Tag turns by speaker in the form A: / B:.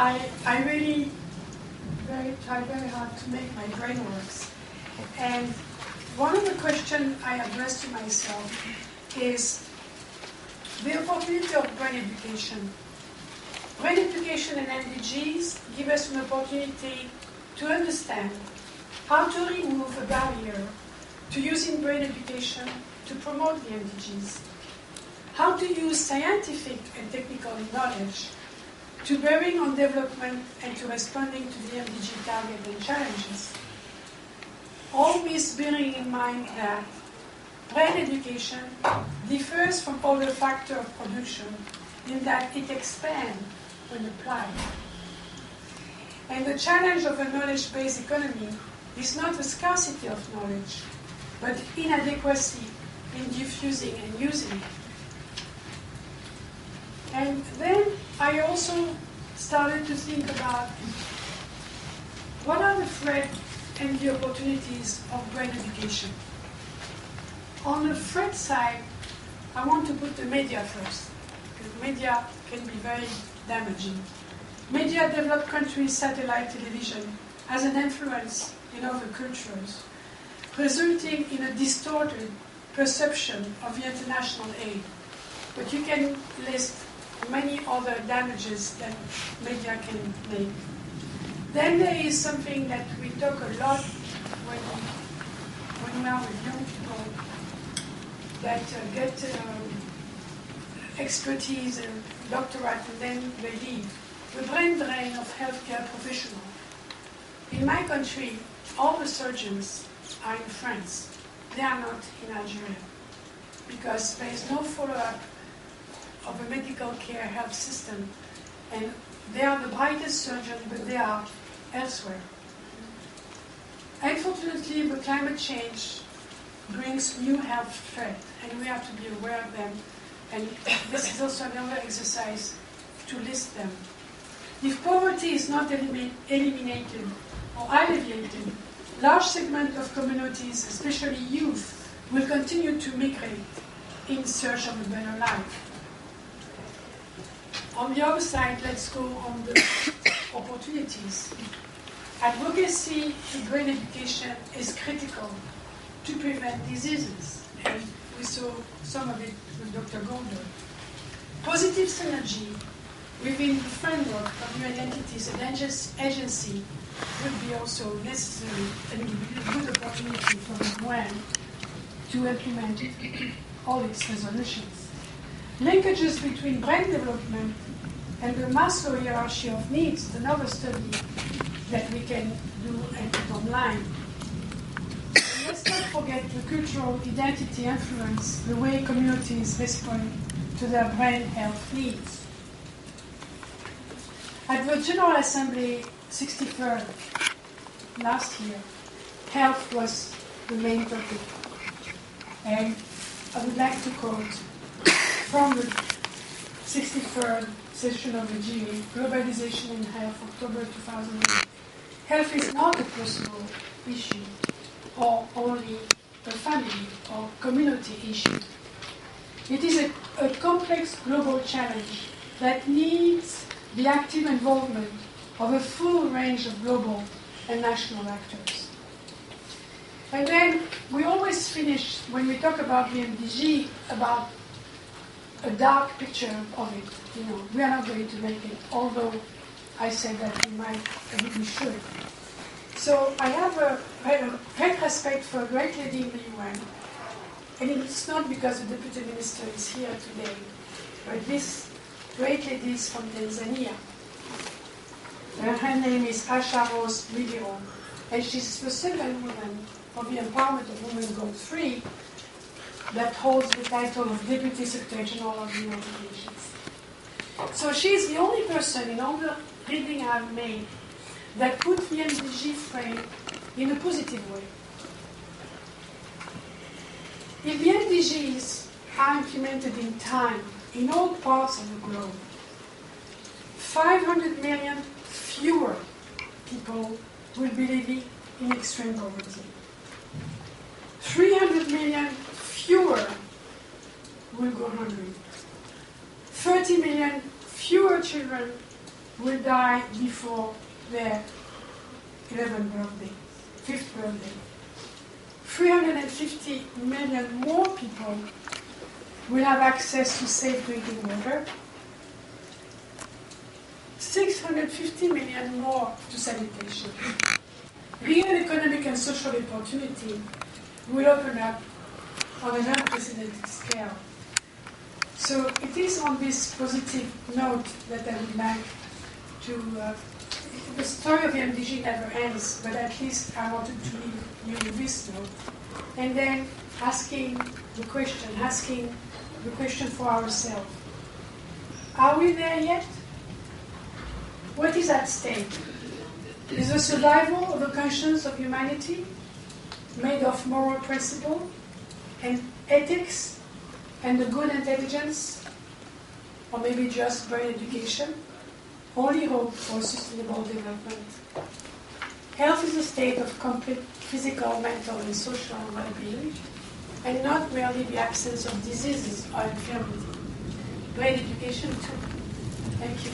A: I really try very hard to make my brain works. And one of the questions I address to myself is the opportunity of brain education. Brain education and MDGs give us an opportunity to understand how to remove a barrier to using brain education to promote the MDGs, how to use scientific and technical knowledge to bearing on development and to responding to the MDG target and challenges. Always bearing in mind that brain education differs from other factors of production in that it expands when applied. And the challenge of a knowledge-based economy is not the scarcity of knowledge, but inadequacy in diffusing and using it. And then I also started to think about what are the threats and the opportunities of brain education. On the threat side, I want to put the media first, because media can be very damaging. Media developed countries' satellite television has an influence in other cultures, resulting in a distorted perception of the international aid. But you can list many other damages that media can make. Then there is something that we talk a lot when we are with young people that get expertise and doctorate and then they leave. The brain drain of healthcare professionals. In my country, all the surgeons are in France. They are not in Algeria because there is no follow-up of a medical care health system, and they are the brightest surgeons, but they are elsewhere. Unfortunately, the climate change brings new health threats, and we have to be aware of them, and this is also another exercise to list them. If poverty is not eliminated or alleviated, large segments of communities, especially youth, will continue to migrate in search of a better life. On the other side, let's go on the opportunities. Advocacy to brain education is critical to prevent diseases, and we saw some of it with Dr. Goldberg. Positive synergy within the framework of UN entities and agency would be also necessary and a good opportunity for the UN to implement all its resolutions. Linkages between brain development and the Maslow hierarchy of needs, another study that we can do and put online. And let's not forget the cultural identity influence the way communities respond to their brain health needs. At the General Assembly 63rd last year, health was the main topic. And I would like to quote from the 63rd session of the GA, Globalization in Health, October 2008. Health is not a personal issue or only a family or community issue. It is a complex global challenge that needs the active involvement of a full range of global and national actors. And then we always finish, when we talk about the MDG, about a dark picture of it. You know, we are not going to make it, although I said that we might and we should. So I have a great respect for a great lady in the UN, and it's not because the Deputy Minister is here today, but this great lady is from Tanzania. Her name is Asha Rose Migiro, and she's the second woman for the Empowerment of Women Goals3 that holds the title of Deputy Secretary General of the United Nations. So she's the only person in all the reading I've made that put the MDG frame in a positive way. If the MDGs are implemented in time in all parts of the globe, 500 million fewer people will be living in extreme poverty. 300 million fewer will go hungry. 30 million fewer children will die before their 5th birthday. 350 million more people will have access to safe drinking water. 650 million more to sanitation. Real economic and social opportunity will open up on an unprecedented scale. So it is on this positive note that I would like to, the story of the MDG never ends, but at least I wanted to leave you with this note. And then asking the question for ourselves. Are we there yet? What is at stake? Is the survival of the conscience of humanity made of moral principle and ethics and the good intelligence, or maybe just brain education, only hope for sustainable development? Health is a state of complete physical, mental, and social well-being, and not merely the absence of diseases or infirmity. Brain education too. Thank you.